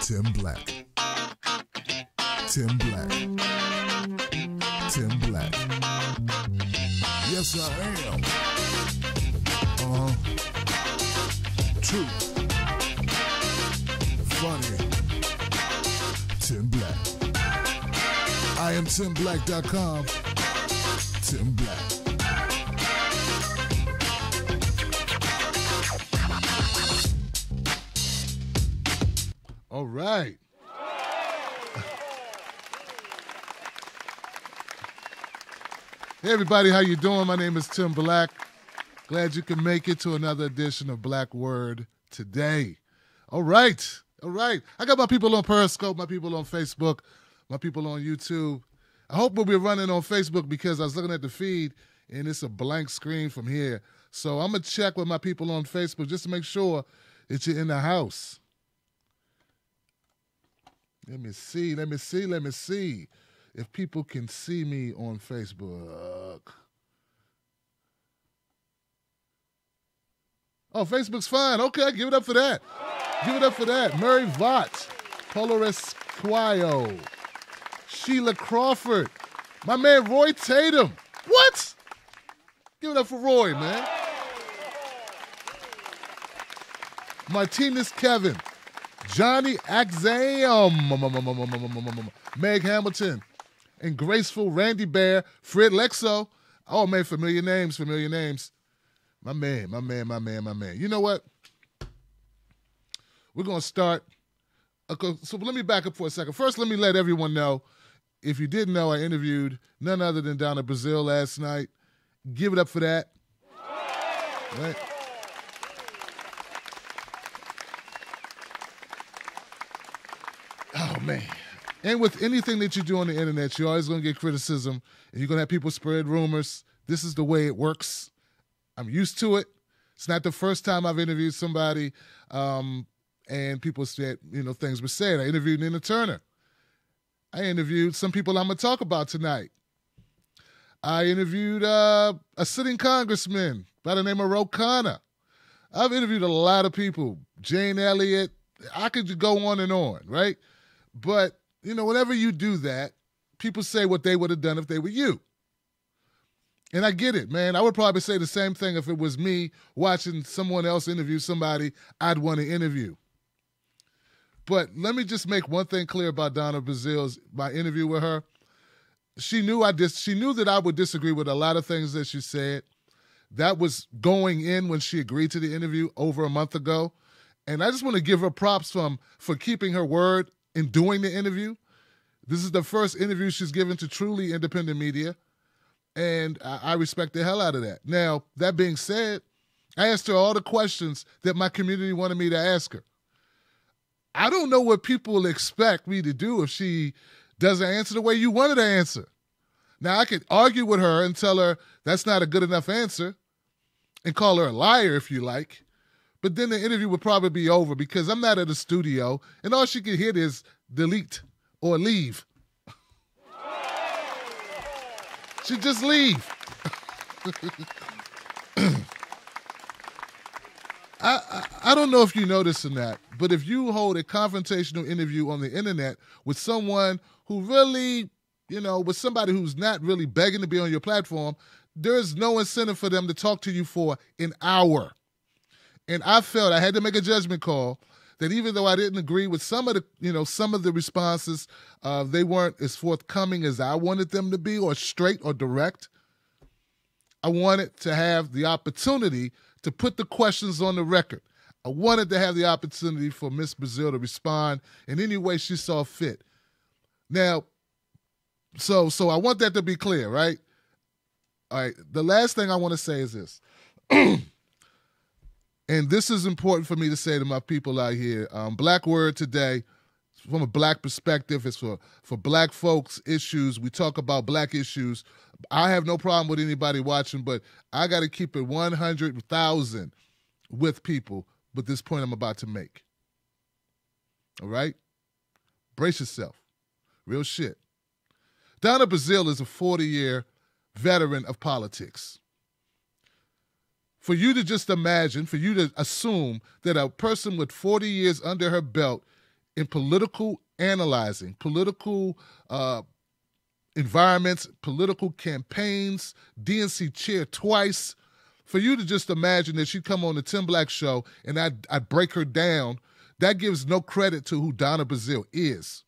Tim Black. Tim Black. Tim Black. Yes, I am. True. Funny. Tim Black. I am TimBlack.com. Tim Black. All right. Hey everybody, how you doing? My name is Tim Black. Glad you can make it to another edition of Black Word today. All right. I got my people on Periscope, my people on Facebook, my people on YouTube. I hope we'll be running on Facebook because I was looking at the feed and it's a blank screen from here. So I'm going to check with my people on Facebook just to make sure that you're in the house. Let me see if people can see me on Facebook. Oh, Facebook's fine. Okay, give it up for that. Give it up for that. Murray Vaught, Polarisquio, Sheila Crawford, my man Roy Tatum. What? Give it up for Roy, man. Martinez Kevin, Johnny Axam, Meg Hamilton, and Graceful Randy Bear, Fred Lexo. Oh, man, familiar names. My man. You know what? We're going to start. Okay, so let me back up for a second. First, let me let everyone know, if you didn't know, I interviewed none other than down in Brazil last night. Give it up for that. Right? Oh, man. And with anything that you do on the internet, you're always going to get criticism, and you're going to have people spread rumors. This is the way it works. I'm used to it. It's not the first time I've interviewed somebody and people said, things were said. I interviewed Nina Turner. I interviewed some people I'm going to talk about tonight. I interviewed a sitting congressman by the name of Ro Khanna. I've interviewed a lot of people. Jane Elliott. I could go on and on, right? But, whenever you do that, people say what they would have done if they were you. And I get it, man. I would probably say the same thing if it was me watching someone else interview somebody I'd want to interview. But let me just make one thing clear about Donna Brazil's my interview with her. She knew that I would disagree with a lot of things that she said. That was going in when she agreed to the interview over a month ago. And I just want to give her props for keeping her word in doing the interview. This is the first interview she's given to truly independent media. And I respect the hell out of that. Now, that being said, I asked her all the questions that my community wanted me to ask her. I don't know what people expect me to do if she doesn't answer the way you wanted to answer. Now, I could argue with her and tell her that's not a good enough answer and call her a liar if you like. But then the interview would probably be over because I'm not at the studio and all she could hit is delete or leave. She'd just leave. I don't know if you know this or not, but if you hold a confrontational interview on the internet with someone who really, with somebody who's not really begging to be on your platform, there's no incentive for them to talk to you for an hour. And I felt I had to make a judgment call that even though I didn't agree with some of the responses, they weren't as forthcoming as I wanted them to be or straight or direct. I wanted to have the opportunity to put the questions on the record. I wanted to have the opportunity for Miss Brazil to respond in any way she saw fit. Now, so I want that to be clear, right? All right, the last thing I want to say is this. And this is important for me to say to my people out here. Black Word today, from a black perspective, it's for black folks' issues. We talk about black issues. I have no problem with anybody watching, but I got to keep it 100,000 with people with this point I'm about to make. All right? Brace yourself. Real shit. Donna Brazil is a 40-year veteran of politics. For you to just imagine, for you to assume that a person with 40 years under her belt in political analyzing, political environments, political campaigns, DNC chair twice. For you to just imagine that she'd come on the Tim Black show and I'd break her down, that gives no credit to who Donna Brazile is.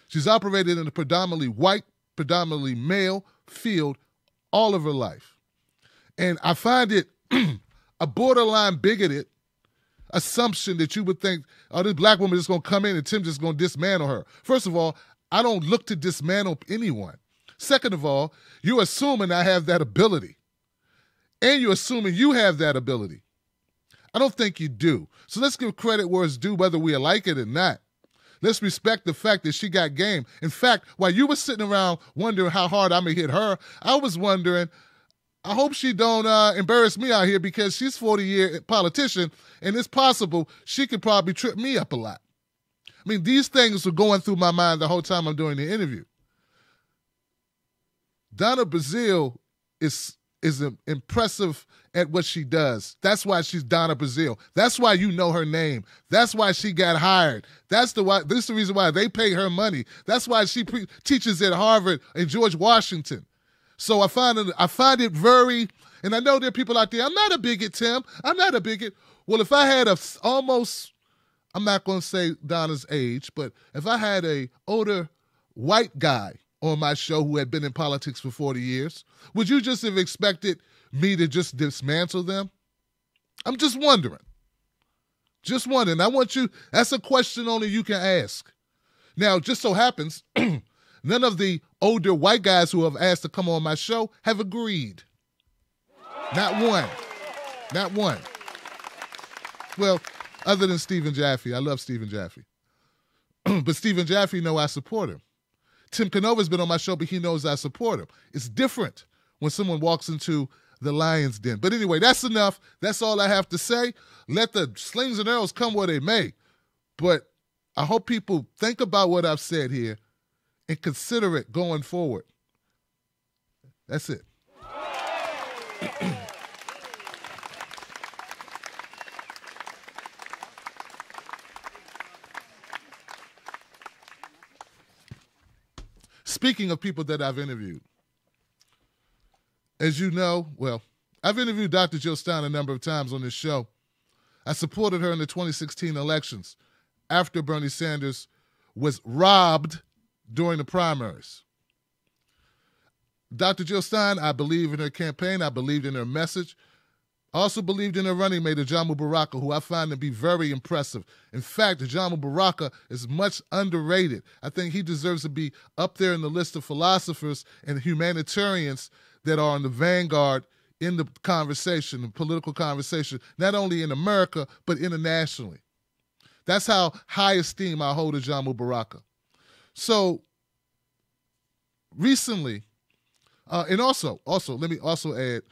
She's operated in a predominantly white, predominantly male field all of her life. And I find it a borderline bigoted assumption that you would think, oh, this black woman is going to come in and Tim just going to dismantle her. First of all, I don't look to dismantle anyone. Second of all, you're assuming I have that ability. And you're assuming you have that ability. I don't think you do. So let's give credit where it's due, whether we like it or not. Let's respect the fact that she got game. In fact, while you were sitting around wondering how hard I'm going to hit her, I was wondering, I hope she don't embarrass me out here because she's a 40-year politician, and it's possible she could probably trip me up a lot. I mean, these things were going through my mind the whole time I'm doing the interview. Donna Brazile is impressive at what she does. That's why she's Donna Brazile. That's why you know her name. That's why she got hired. This is the reason why they pay her money. That's why she teaches at Harvard and George Washington. So I find it very, and I know there are people out there, I'm not a bigot, Tim. I'm not a bigot. Well, if I had I'm not going to say Donna's age, but if I had a older white guy on my show who had been in politics for 40 years, would you just have expected me to just dismantle them? I'm just wondering. Just wondering. That's a question only you can ask. Now, just so happens, none of the older white guys who have asked to come on my show have agreed. Not one. Not one. Well, other than Stephen Jaffe. I love Stephen Jaffe. But Stephen Jaffe know I support him. Tim Canova's been on my show, but he knows I support him. It's different when someone walks into the lion's den. But anyway, that's enough. That's all I have to say. Let the slings and arrows come where they may. But I hope people think about what I've said here and consider it going forward. That's it. Speaking of people that I've interviewed, as you know, well, I've interviewed Dr. Jill Stein a number of times on this show. I supported her in the 2016 elections after Bernie Sanders was robbed during the primaries. Dr. Jill Stein, I believe in her campaign. I believed in her message. I also believed in her running mate, Ajamu Baraka, who I find to be very impressive. In fact, Ajamu Baraka is much underrated. I think he deserves to be up there in the list of philosophers and humanitarians that are on the vanguard in the conversation, the political conversation, not only in America, but internationally. That's how high esteem I hold Ajamu Baraka. So recently, and also, let me also add,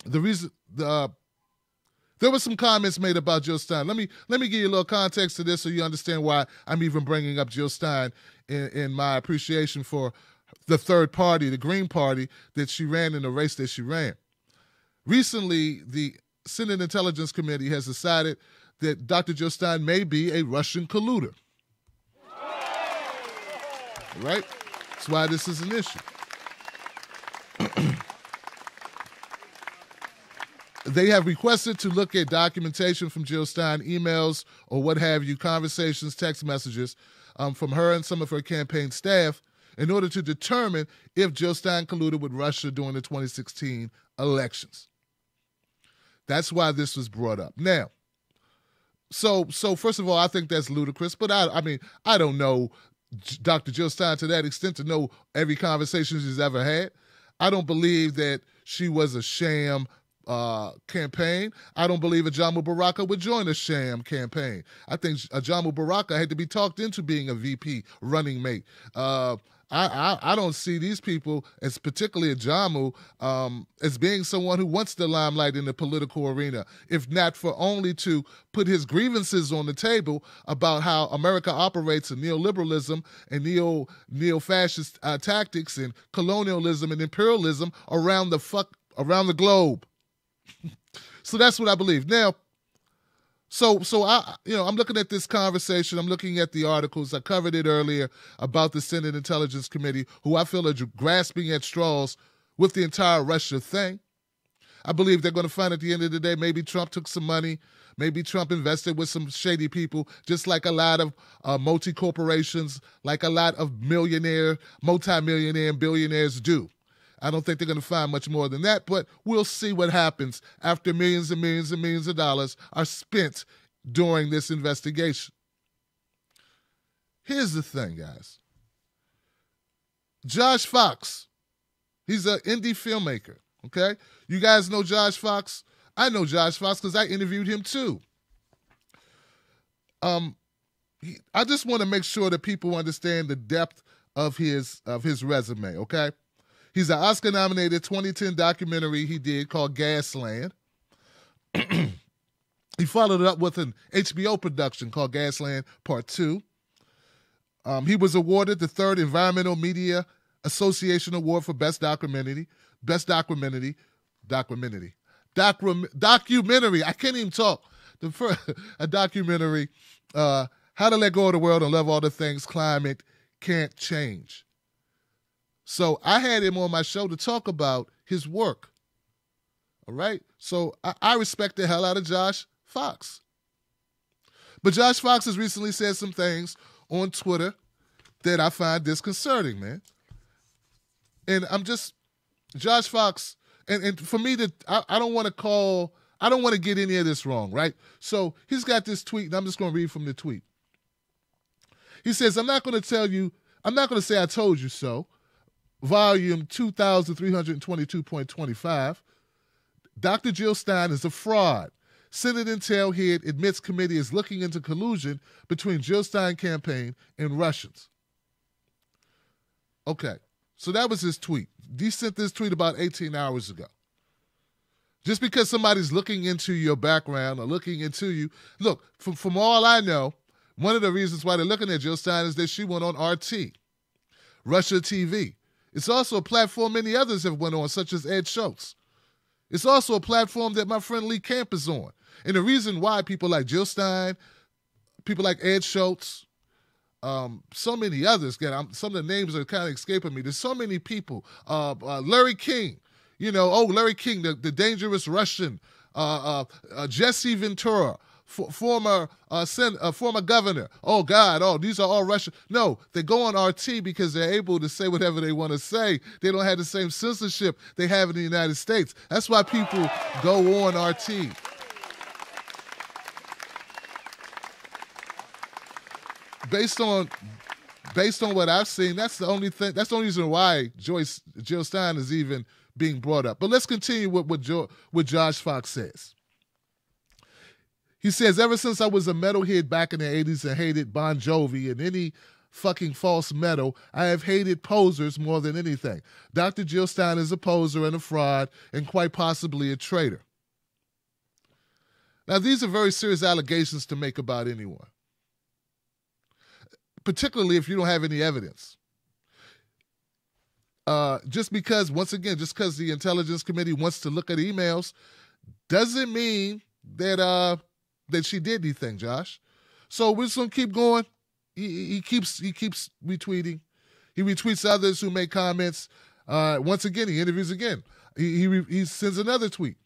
there were some comments made about Jill Stein. Let me give you a little context to this so you understand why I'm even bringing up Jill Stein in my appreciation for the third party, the Green Party, that she ran in the race that she ran. Recently, the Senate Intelligence Committee has decided that Dr. Jill Stein may be a Russian colluder. Right? That's why this is an issue. They have requested to look at documentation from Jill Stein, emails or what have you, conversations, text messages from her and some of her campaign staff in order to determine if Jill Stein colluded with Russia during the 2016 elections. That's why this was brought up. Now, so first of all, I think that's ludicrous, but I mean, I don't know Dr. Jill Stein to that extent to know every conversation she's ever had. I don't believe that she was a sham campaign. I don't believe Ajamu Baraka would join a sham campaign. I think Ajamu Baraka had to be talked into being a VP running mate. I don't see these people, as particularly Ajamu, as being someone who wants the limelight in the political arena, if not for only to put his grievances on the table about how America operates in neoliberalism and neo-fascist tactics and colonialism and imperialism around the globe. So that's what I believe. Now, So I'm looking at this conversation. I'm looking at the articles. I covered it earlier about the Senate Intelligence Committee, who I feel are grasping at straws with the entire Russia thing. I believe they're going to find at the end of the day, maybe Trump took some money. Maybe Trump invested with some shady people, just like a lot of multi-corporations, like a lot of multi-millionaire and billionaires do. I don't think they're going to find much more than that, but we'll see what happens after millions and millions and millions of dollars are spent during this investigation. Here's the thing, guys. Josh Fox, he's an indie filmmaker, okay? You guys know Josh Fox? I know Josh Fox because I interviewed him too. I just want to make sure that people understand the depth of his resume, okay? He's an Oscar-nominated 2010 documentary he did called Gasland. He followed it up with an HBO production called Gasland Part 2. He was awarded the 3rd Environmental Media Association Award for Best Documentary. I can't even talk. A documentary, How to Let Go of the World and Love All the Things Climate Can't Change. So I had him on my show to talk about his work. All right? So I respect the hell out of Josh Fox. But Josh Fox has recently said some things on Twitter that I find disconcerting, man. And Josh Fox, and for me, I don't want to get any of this wrong, right? So he's got this tweet, and I'm just going to read from the tweet. He says, I'm not going to say I told you so. Volume 2322.25. Dr. Jill Stein is a fraud. Senate Intel head admits committee is looking into collusion between Jill Stein campaign and Russians. Okay, so that was his tweet. He sent this tweet about 18 hours ago. Just because somebody's looking into your background or looking into you, look, from all I know, one of the reasons why they're looking at Jill Stein is that she went on RT, Russia TV. It's also a platform many others have went on, such as Ed Schultz. It's also a platform that my friend Lee Camp is on. And the reason why people like Jill Stein, people like Ed Schultz, so many others, some of the names are kind of escaping me. There's so many people. Larry King, Larry King, the dangerous Russian, Jesse Ventura, former governor. Oh, God, these are all Russian. No, they go on RT because they're able to say whatever they want to say. They don't have the same censorship they have in the United States. That's why people go on RT. Based on what I've seen, that's the only reason why Jill Stein is even being brought up. But let's continue with what Josh Fox says. He says, ever since I was a metalhead back in the 80s and hated Bon Jovi and any fucking false metal, I have hated posers more than anything. Dr. Jill Stein is a poser and a fraud and quite possibly a traitor. Now, these are very serious allegations to make about anyone, particularly if you don't have any evidence. Just because the Intelligence Committee wants to look at emails doesn't mean that she did anything, Josh. So we're just going to keep going. He keeps retweeting. He retweets others who make comments. Once again, he interviews again. He sends another tweet.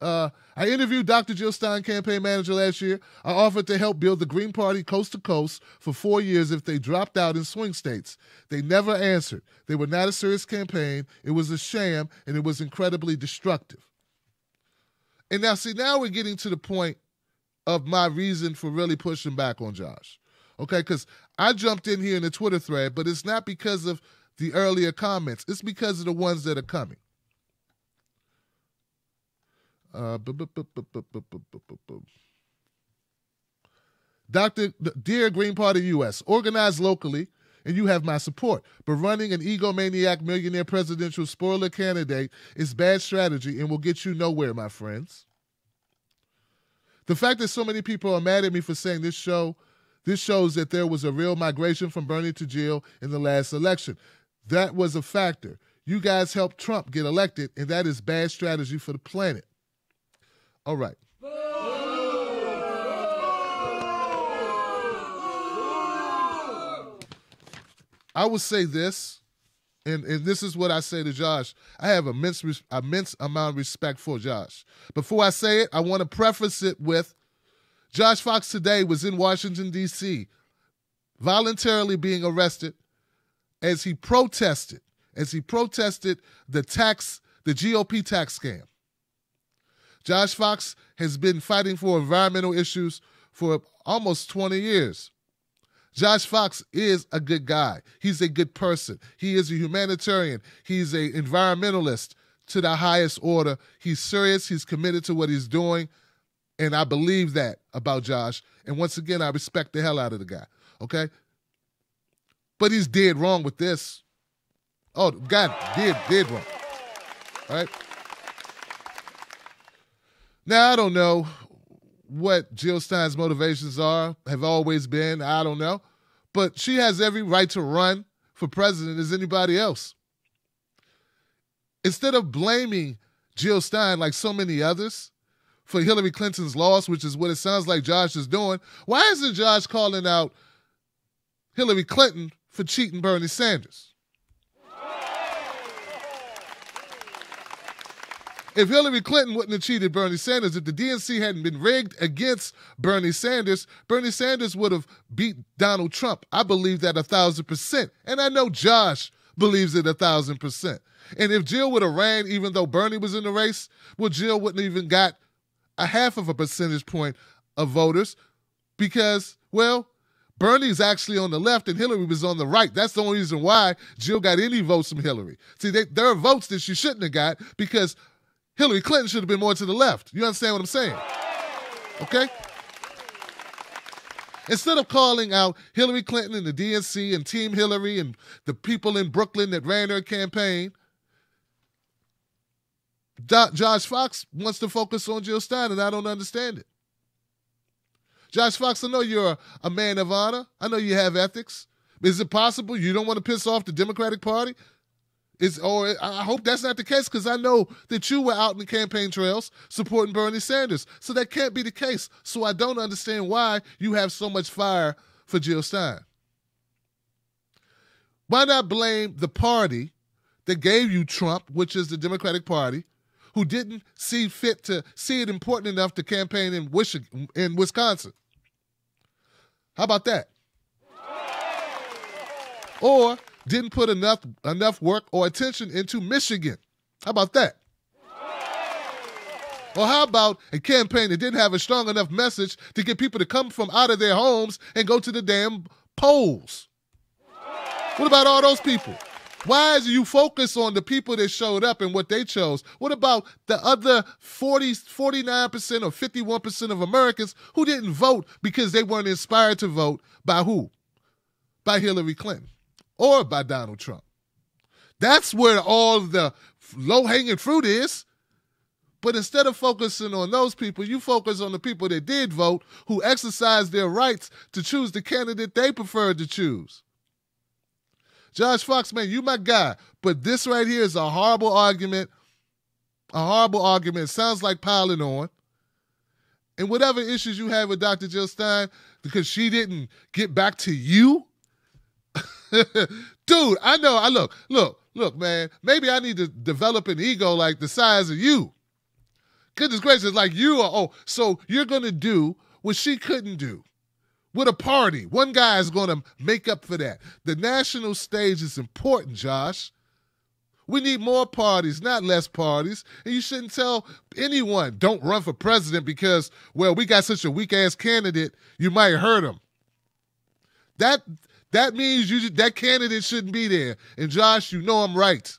I interviewed Dr. Jill Stein, campaign manager, last year. I offered to help build the Green Party coast to coast for 4 years if they dropped out in swing states. They never answered. They were not a serious campaign. It was a sham, and it was incredibly destructive. And now we're getting to the point of my reason for really pushing back on Josh. Okay, because I jumped in here in the Twitter thread, but it's not because of the earlier comments. It's because of the ones that are coming. Dear Green Party US, organize locally and you have my support. But running an egomaniac millionaire presidential spoiler candidate is bad strategy and will get you nowhere, my friends. The fact that so many people are mad at me for saying this shows that there was a real migration from Bernie to Jill in the last election. That was a factor. You guys helped Trump get elected, and that is bad strategy for the planet. All right. I would say this, and this is what I say to Josh. I have immense amount of respect for Josh. Before I say it, I want to preface it with Josh Fox today was in Washington, D.C., voluntarily being arrested as he protested the GOP tax scam. Josh Fox has been fighting for environmental issues for almost 20 years. Josh Fox is a good guy. He's a good person. He is a humanitarian. He's an environmentalist to the highest order. He's serious. He's committed to what he's doing. And I believe that about Josh. And once again, I respect the hell out of the guy. Okay? But he's dead wrong with this. Oh, God, dead wrong. All right? Now, I don't know what Jill Stein's motivations have always been. I don't know. But she has every right to run for president as anybody else. Instead of blaming Jill Stein like so many others for Hillary Clinton's loss, which is what it sounds like Josh is doing, why isn't Josh calling out Hillary Clinton for cheating Bernie Sanders? If Hillary Clinton wouldn't have cheated Bernie Sanders, if the DNC hadn't been rigged against Bernie Sanders would have beat Donald Trump. I believe that 1,000%. And I know Josh believes it 1,000%. And if Jill would have ran, even though Bernie was in the race, well, Jill wouldn't have even got a half of a percentage point of voters because, well, Bernie's actually on the left and Hillary was on the right. That's the only reason why Jill got any votes from Hillary. See, there are votes that she shouldn't have got because Hillary Clinton should have been more to the left. You understand what I'm saying? Okay? Instead of calling out Hillary Clinton and the DNC and Team Hillary and the people in Brooklyn that ran her campaign, Josh Fox wants to focus on Jill Stein, and I don't understand it. Josh Fox, I know you're a man of honor. I know you have ethics. Is it possible you don't want to piss off the Democratic Party? I hope that's not the case because I know that you were out in the campaign trails supporting Bernie Sanders. So that can't be the case. So I don't understand why you have so much fire for Jill Stein. Why not blame the party that gave you Trump, which is the Democratic Party, who didn't see fit to see it important enough to campaign in Wisconsin? How about that? Or didn't put enough work or attention into Michigan. How about that? Or how about a campaign that didn't have a strong enough message to get people to come from out of their homes and go to the damn polls? What about all those people? Why is you focus on the people that showed up and what they chose? What about the other 49% or 51% of Americans who didn't vote because they weren't inspired to vote by who? By Hillary Clinton. Or by Donald Trump. That's where all the low-hanging fruit is. But instead of focusing on those people, you focus on the people that did vote, who exercised their rights to choose the candidate they preferred to choose. Josh Fox, man, you my guy. But this right here is a horrible argument. A horrible argument. It sounds like piling on. And whatever issues you have with Dr. Jill Stein, because she didn't get back to you, dude, I know. Look, man. Maybe I need to develop an ego like the size of you. Goodness gracious, like you are. Oh, so you're gonna do what she couldn't do with a party. One guy is gonna make up for that. The national stage is important, Josh. We need more parties, not less parties. And you shouldn't tell anyone, don't run for president because, well, we got such a weak-ass candidate, you might hurt him. That means that candidate shouldn't be there. And Josh, you know I'm right.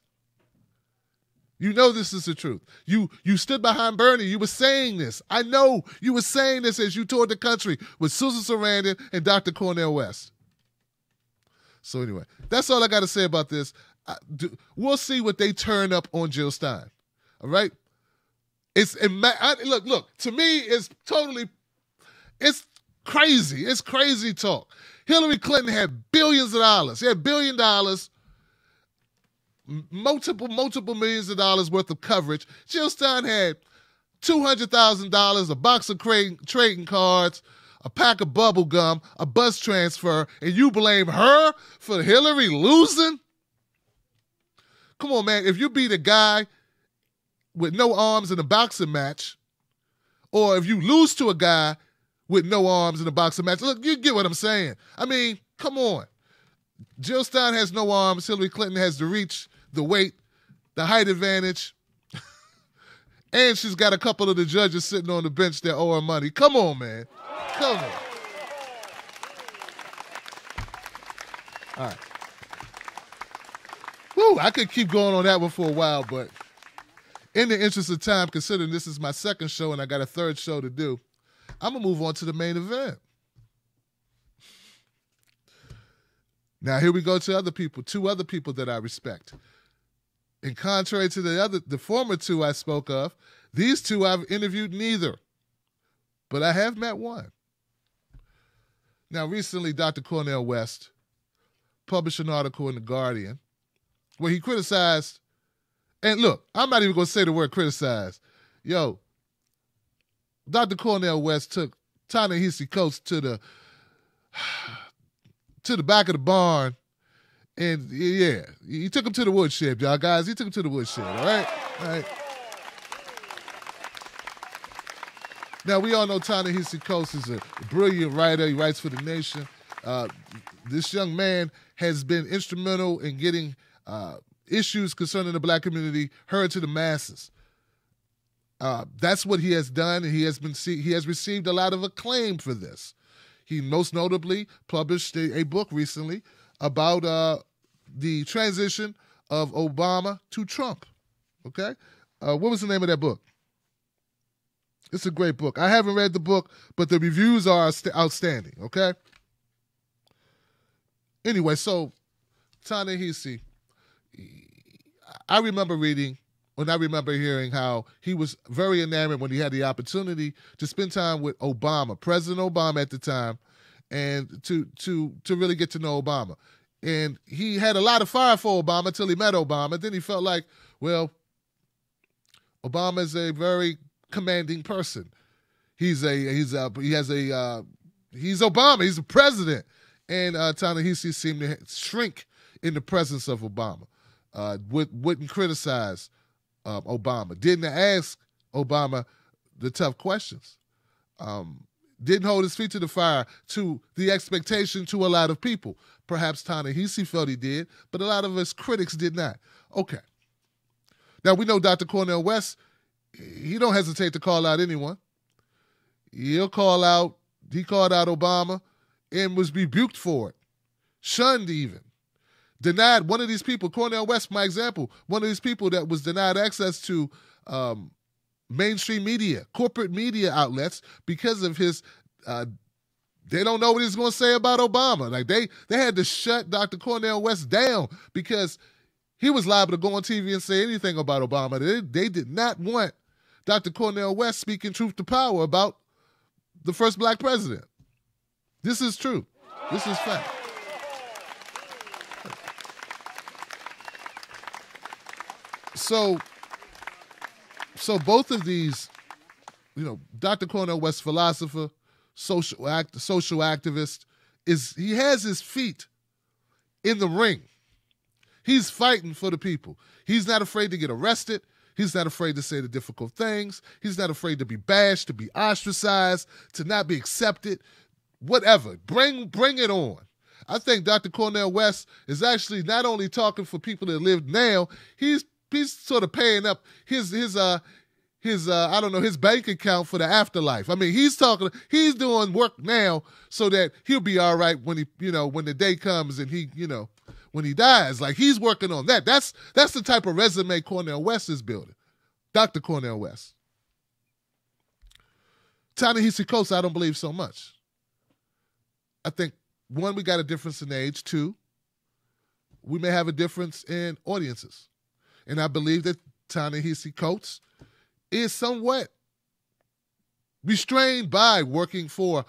You know this is the truth. You stood behind Bernie. You were saying this. I know you were saying this as you toured the country with Susan Sarandon and Dr. Cornel West. So anyway, that's all I got to say about this. We'll see what they turn up on Jill Stein. All right? Look, to me, it's crazy. It's crazy talk. Hillary Clinton had billions of dollars. She had $1 billion, multiple millions of dollars worth of coverage. Jill Stein had $200,000, a box of trading cards, a pack of bubble gum, a bus transfer, and you blame her for Hillary losing? Come on, man. If you beat a guy with no arms in a boxing match, or if you lose to a guy with no arms in a boxing match, look, you get what I'm saying. I mean, come on. Jill Stein has no arms. Hillary Clinton has the reach, the weight, the height advantage. And she's got a couple of the judges sitting on the bench that owe her money. Come on, man. Come on. All right. Woo, I could keep going on that one for a while, but in the interest of time, considering this is my second show and I got a third show to do, I'm going to move on to the main event. Now, here we go to other people, two other people that I respect. And contrary to the former two I spoke of, these two I've interviewed neither. But I have met one. Now, recently, Dr. Cornel West published an article in The Guardian where he criticized, and look, I'm not even going to say the word criticize. Yo, Dr. Cornel West took Ta-Nehisi coats to the back of the barn. And, yeah, he took him to the woodshed, y'all guys. He took him to the woodshed, all right? All right. Now, we all know Ta-Nehisi Coates is a brilliant writer. He writes for The Nation. This young man has been instrumental in getting issues concerning the black community heard to the masses. That's what he has done, and he has received a lot of acclaim for this. He most notably published a book recently about the transition of Obama to Trump, okay? What was the name of that book? It's a great book. I haven't read the book, but the reviews are outstanding, okay? Anyway, so Ta-Nehisi, I remember reading, and I remember hearing how he was very enamored when he had the opportunity to spend time with Obama, President Obama at the time, and to really get to know Obama. And he had a lot of fire for Obama until he met Obama. Then he felt like, well, Obama is a very commanding person. He's Obama. He's the president. And Ta-Nehisi seemed to shrink in the presence of Obama. Wouldn't criticize Obama. Didn't ask Obama the tough questions. Didn't hold his feet to the fire to the expectation to a lot of people. Perhaps Ta-Nehisi felt he did, but a lot of his critics did not. Okay. Now, we know Dr. Cornel West, he don't hesitate to call out anyone. He called out Obama and was rebuked for it. Shunned even. Denied one of these people, Cornel West, my example, one of these people that was denied access to mainstream media, corporate media outlets because of his, they don't know what he's going to say about Obama. Like they had to shut Dr. Cornel West down because he was liable to go on TV and say anything about Obama. They did not want Dr. Cornel West speaking truth to power about the first black president. This is true. This is fact. So both of these, Dr. Cornel West, philosopher, social activist, he has his feet in the ring. He's fighting for the people. He's not afraid to get arrested. He's not afraid to say the difficult things. He's not afraid to be bashed, to be ostracized, to not be accepted, whatever. Bring it on. I think Dr. Cornel West is actually not only talking for people that live now, he's sort of paying up his bank account for the afterlife. I mean, he's doing work now so that he'll be all right when when the day comes and when he dies. Like, he's working on that. That's the type of resume Cornel West is building. Dr. Cornel West. Ta-Nehisi Coates, I don't believe so much. I think, one, we got a difference in age. Two, we may have a difference in audiences. And I believe that Ta-Nehisi Coates is somewhat restrained by working for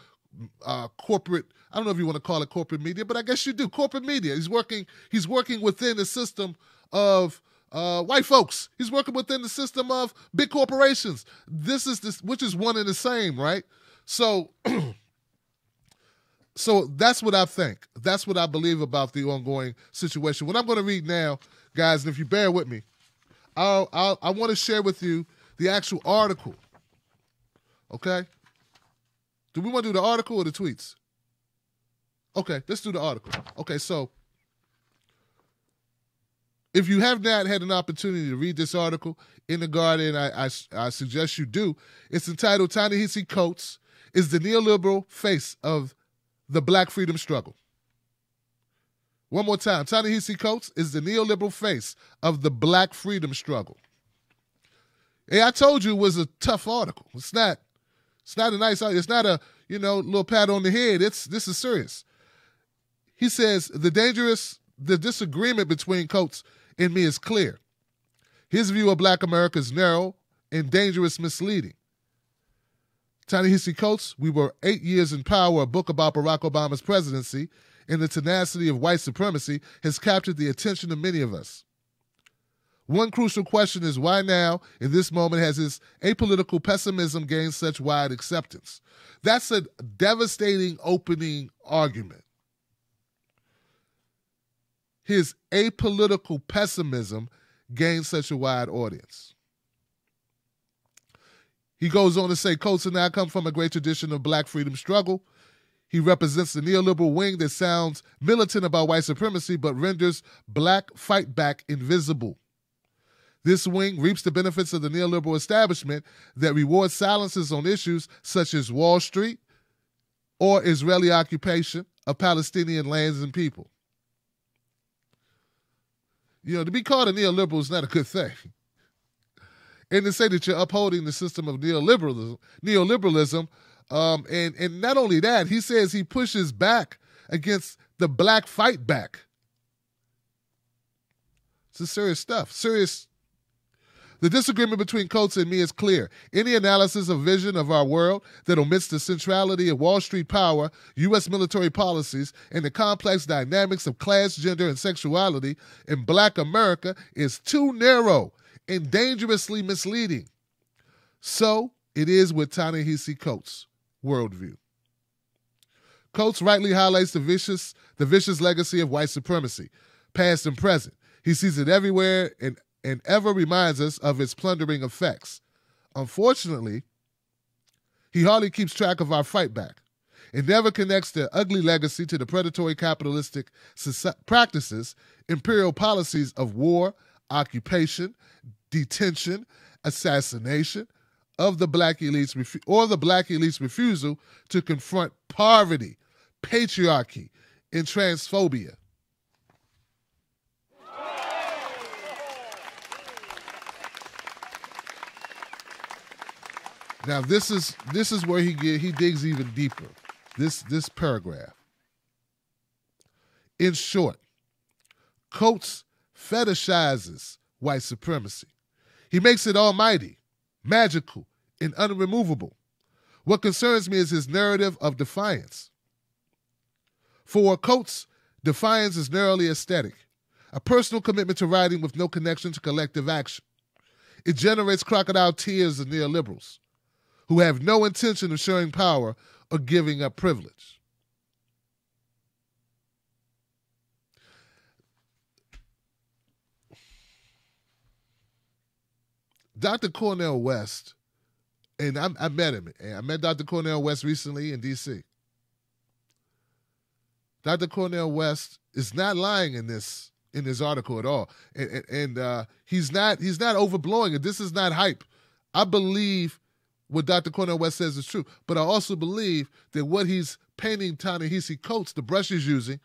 corporate, I don't know if you want to call it corporate media, but I guess you do, corporate media. He's working within the system of white folks. He's working within the system of big corporations. Which is one and the same, right? So So that's what I think. That's what I believe about the ongoing situation. What I'm going to read now, guys, and if you bear with me, I want to share with you the actual article. Okay? Do we want to do the article or the tweets? Okay, let's do the article. Okay, so if you have not had an opportunity to read this article in The Guardian, I suggest you do. It's entitled Ta-Nehisi Coates is the neoliberal face of the Black freedom struggle. One more time. Ta-Nehisi Coates is the neoliberal face of the Black freedom struggle. Hey, I told you it was a tough article. It's not a nice article. It's not a, little pat on the head. This is serious. He says, the disagreement between Coates and me is clear. His view of Black America is narrow and dangerous misleading. Ta-Nehisi Coates, We Were 8 Years in Power, a book about Barack Obama's presidency and the tenacity of white supremacy, has captured the attention of many of us. One crucial question is why now, in this moment, has his apolitical pessimism gained such wide acceptance? That's a devastating opening argument. His apolitical pessimism gained such a wide audience. He goes on to say, Coates and I come from a great tradition of Black freedom struggle. He represents the neoliberal wing that sounds militant about white supremacy but renders Black fight back invisible. This wing reaps the benefits of the neoliberal establishment that rewards silences on issues such as Wall Street or Israeli occupation of Palestinian lands and people. To be called a neoliberal is not a good thing. And to say that you're upholding the system of neoliberalism, and not only that, he says he pushes back against the Black fight back. This is serious stuff. The disagreement between Coates and me is clear. Any analysis of vision of our world that omits the centrality of Wall Street power, U.S. military policies, and the complex dynamics of class, gender, and sexuality in Black America is too narrow and dangerously misleading. So it is with Ta-Nehisi Coates' worldview. Coates rightly highlights the vicious legacy of white supremacy, past and present. He sees it everywhere and ever reminds us of its plundering effects. Unfortunately, he hardly keeps track of our fight back. It never connects the ugly legacy to the predatory capitalistic practices, imperial policies of war, occupation, detention, assassination of the Black elites, or the Black elites' refusal to confront poverty, patriarchy, and transphobia. Now this is where he digs even deeper. This paragraph. In short, Coates fetishizes white supremacy. He makes it almighty, magical, and unremovable. What concerns me is his narrative of defiance. For Coates, defiance is narrowly aesthetic, a personal commitment to writing with no connection to collective action. It generates crocodile tears of neoliberals who have no intention of sharing power or giving up privilege. Dr. Cornel West, and I met him. I met Dr. Cornel West recently in D.C. Dr. Cornel West is not lying in this article at all, and he's not overblowing it. This is not hype. I believe what Dr. Cornel West says is true, but I also believe that what he's painting Ta-Nehisi Coates, the brush he's using,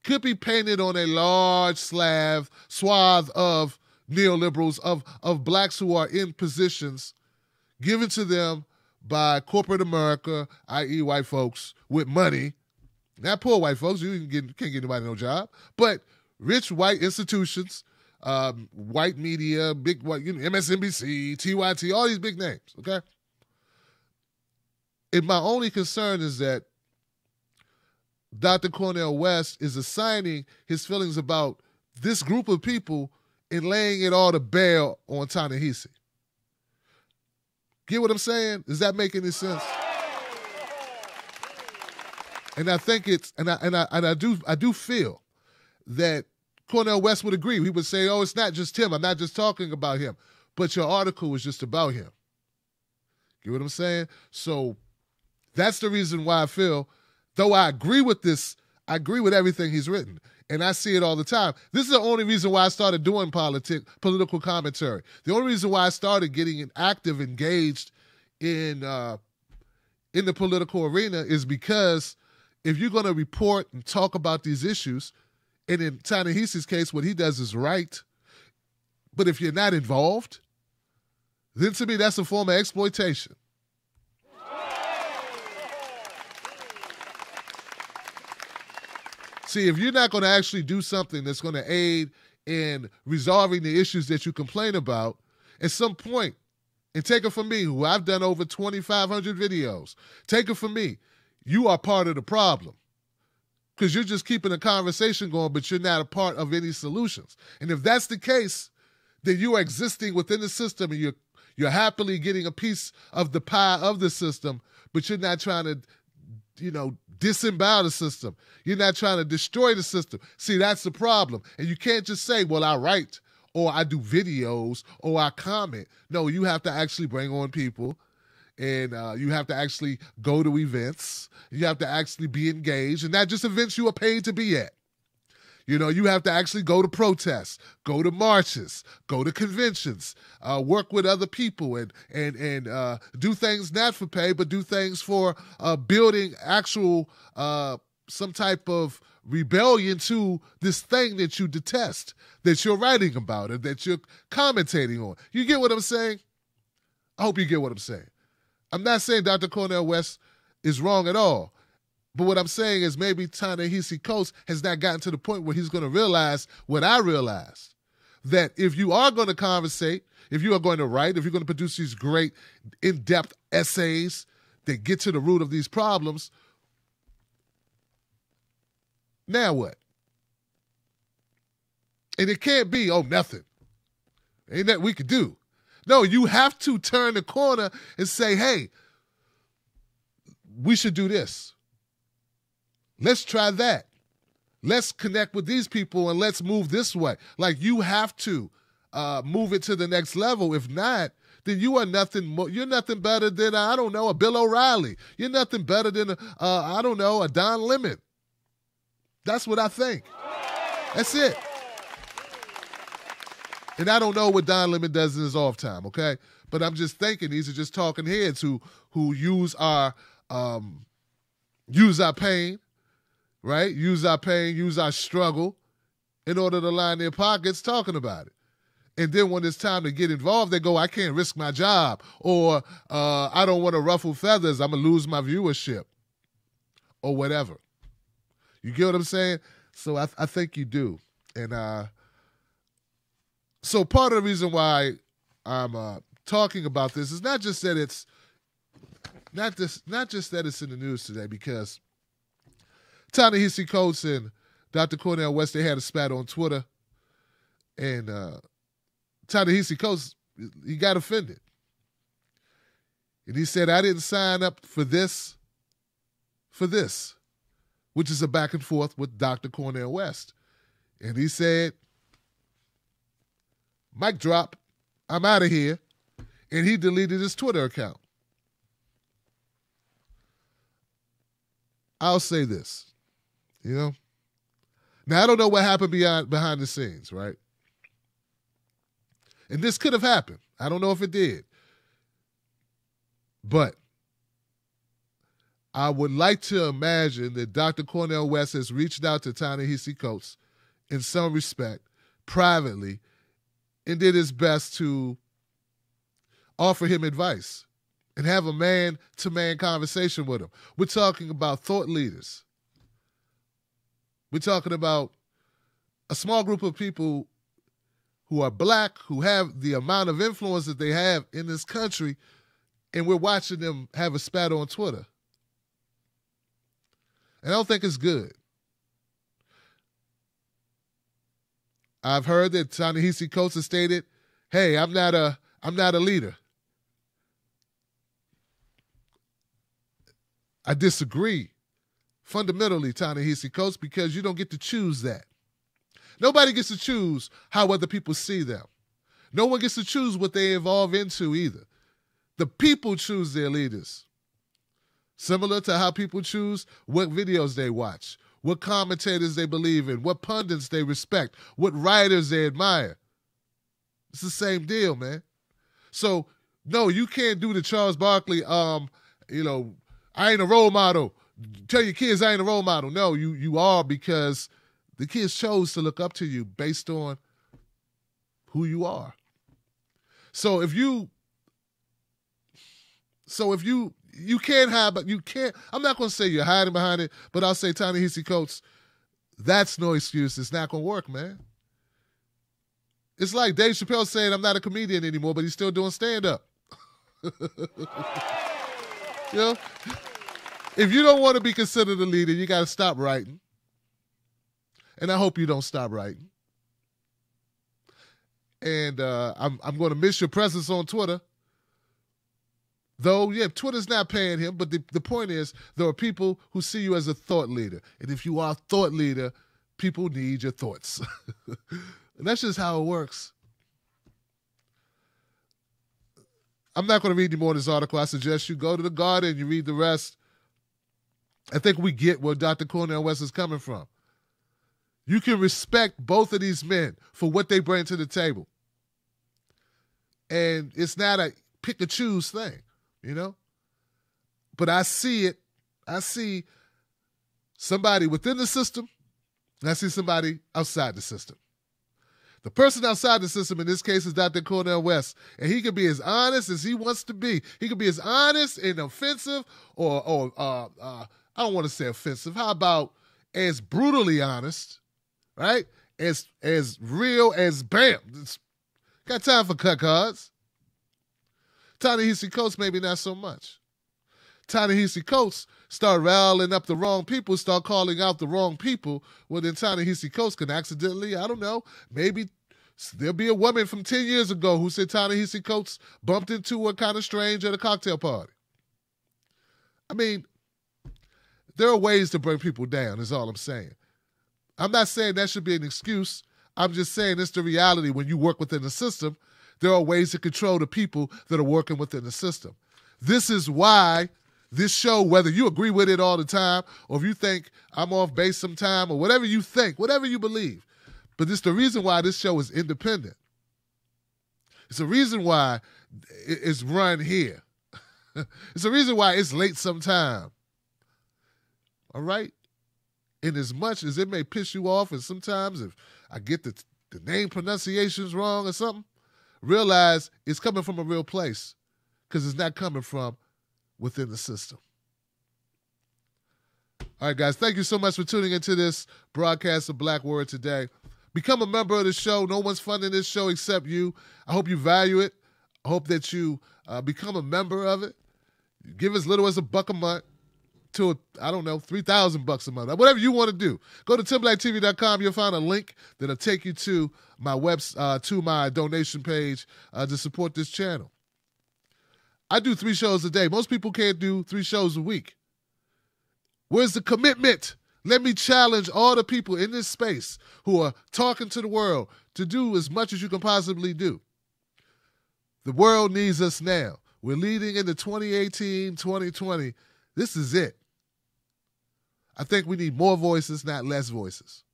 could be painted on a large swath of neoliberals, of blacks who are in positions given to them by corporate America, i.e. white folks with money. Not poor white folks, you can't get anybody no job, but rich white institutions, white media, big white, MSNBC, TYT, all these big names, okay? And my only concern is that Dr. Cornel West is assigning his feelings about this group of people and laying it all to bear on Ta-Nehisi. Get what I'm saying? Does that make any sense? And I think it's and I do feel that Cornel West would agree. He would say, "Oh, it's not just him. I'm not just talking about him, but your article was just about him." Get what I'm saying? So that's the reason why I feel, though I agree with this, I agree with everything he's written, and I see it all the time. This is the only reason why I started doing political commentary. The only reason why I started getting active, engaged in the political arena is because if you're going to report and talk about these issues, and in Ta-Nehisi's case, what he does is right, but if you're not involved, then to me that's a form of exploitation. See, if you're not going to actually do something that's going to aid in resolving the issues that you complain about, at some point, and take it from me, who I've done over 2,500 videos, take it from me, you are part of the problem. Because you're just keeping a conversation going, but you're not a part of any solutions. And if that's the case, then you are existing within the system and you're happily getting a piece of the pie of the system, but you're not trying to, disembowel the system. You're not trying to destroy the system. See, that's the problem. And you can't just say, well, I write, or I do videos, or I comment. No, you have to actually bring on people, and you have to actually go to events. You have to actually be engaged, and not just events you are paid to be at. You have to actually go to protests, go to marches, go to conventions, work with other people, and do things not for pay, but do things for building actual some type of rebellion to this thing that you detest, that you're writing about, or that you're commentating on. You get what I'm saying? I hope you get what I'm saying. I'm not saying Dr. Cornel West is wrong at all. But what I'm saying is maybe Ta-Nehisi Coates has not gotten to the point where he's going to realize what I realized, that if you are going to conversate, if you are going to write, if you're going to produce these great in-depth essays that get to the root of these problems, now what? And it can't be, oh, nothing. Ain't that we could do. No, you have to turn the corner and say, hey, we should do this. Let's try that. Let's connect with these people and let's move this way. Like, you have to move it to the next level. If not, then you are nothing more. You're nothing better than, I don't know, a Bill O'Reilly. You're nothing better than, a Don Lemon. That's what I think. That's it. And I don't know what Don Lemon does in his off time, okay? But I'm just thinking these are just talking heads who use our pain, right? Use our pain, use our struggle in order to line their pockets talking about it. And then when it's time to get involved, they go, I can't risk my job, or I don't want to ruffle feathers, I'm going to lose my viewership, or whatever. You get what I'm saying? So I think you do. And so part of the reason why I'm talking about this is not just that it's not just that it's in the news today, because Ta-Nehisi Coates and Dr. Cornel West, they had a spat on Twitter, and Ta-Nehisi Coates, he got offended. And he said, I didn't sign up for this, which is a back and forth with Dr. Cornel West. And he said, mic drop, I'm out of here. And he deleted his Twitter account. I'll say this, Now, I don't know what happened behind the scenes, right? And this could have happened. I don't know if it did. But I would like to imagine that Dr. Cornel West has reached out to Ta-Nehisi Coates in some respect, privately, and did his best to offer him advice and have a man-to-man conversation with him. We're talking about thought leaders. We're talking about a small group of people who are black, who have the amount of influence that they have in this country, and we're watching them have a spat on Twitter. And I don't think it's good. I've heard that Ta-Nehisi Coates has stated, hey, I'm not a leader. I disagree fundamentally, Ta-Nehisi Coates, because you don't get to choose that. Nobody gets to choose how other people see them. No one gets to choose what they evolve into either. The people choose their leaders. Similar to how people choose what videos they watch, what commentators they believe in, what pundits they respect, what writers they admire. It's the same deal, man. So, no, you can't do the Charles Barkley, I ain't a role model. Tell your kids I ain't a role model. No, you are, because the kids chose to look up to you based on who you are. So if you can't hide, but you can't, I'm not going to say you're hiding behind it, but I'll say, Ta-Nehisi Coates, that's no excuse. It's not going to work, man. It's like Dave Chappelle saying, I'm not a comedian anymore, but he's still doing stand-up. You know? If you don't want to be considered a leader, you got to stop writing. And I hope you don't stop writing. And I'm going to miss your presence on Twitter. Though, yeah, Twitter's not paying him, but the point is there are people who see you as a thought leader. And if you are a thought leader, people need your thoughts. And that's just how it works. I'm not going to read any more of this article. I suggest you go to The Guardian and you read the rest. I think we get where Dr. Cornel West is coming from. You can respect both of these men for what they bring to the table. And it's not a pick or choose thing, you know? But I see it. I see somebody within the system, and I see somebody outside the system. The person outside the system in this case is Dr. Cornel West, and he can be as honest as he wants to be. He can be as honest and offensive, or I don't want to say offensive. How about as brutally honest, right? As real as bam. It's got time for cut cards. Ta-Nehisi Coates maybe not so much. Ta-Nehisi Coates start riling up the wrong people, start calling out the wrong people, well, then Ta-Nehisi Coates can accidentally, I don't know, maybe there'll be a woman from 10 years ago who said Ta-Nehisi Coates bumped into her kind of strange at a cocktail party. I mean, there are ways to bring people down, is all I'm saying. I'm not saying that should be an excuse. I'm just saying it's the reality when you work within the system. There are ways to control the people that are working within the system. This is why this show, whether you agree with it all the time or if you think I'm off base sometime or whatever you think, whatever you believe, but it's the reason why this show is independent. It's the reason why it's run here. It's the reason why it's late sometime. All right? And as much as it may piss you off, and sometimes if I get the name pronunciations wrong or something, realize it's coming from a real place because it's not coming from within the system. All right, guys, thank you so much for tuning into this broadcast of Black Word today. Become a member of the show. No one's funding this show except you. I hope you value it. I hope that you become a member of it. Give as little as $1 a month to, I don't know, $3,000 a month. Whatever you want to do. Go to TimBlackTV.com. You'll find a link that'll take you to my to my donation page to support this channel. I do 3 shows a day. Most people can't do 3 shows a week. Where's the commitment? Let me challenge all the people in this space who are talking to the world to do as much as you can possibly do. The world needs us now. We're leading into 2018, 2020. This is it. I think we need more voices, not less voices.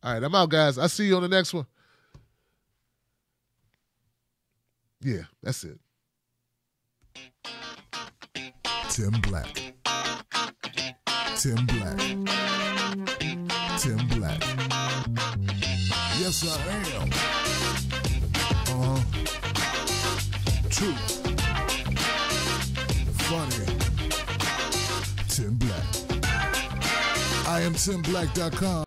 All right, I'm out, guys. I'll see you on the next one. Yeah, that's it. Tim Black. Tim Black. Tim Black. Yes, I am. True. Funny. Tim Black. I am TimBlack.com.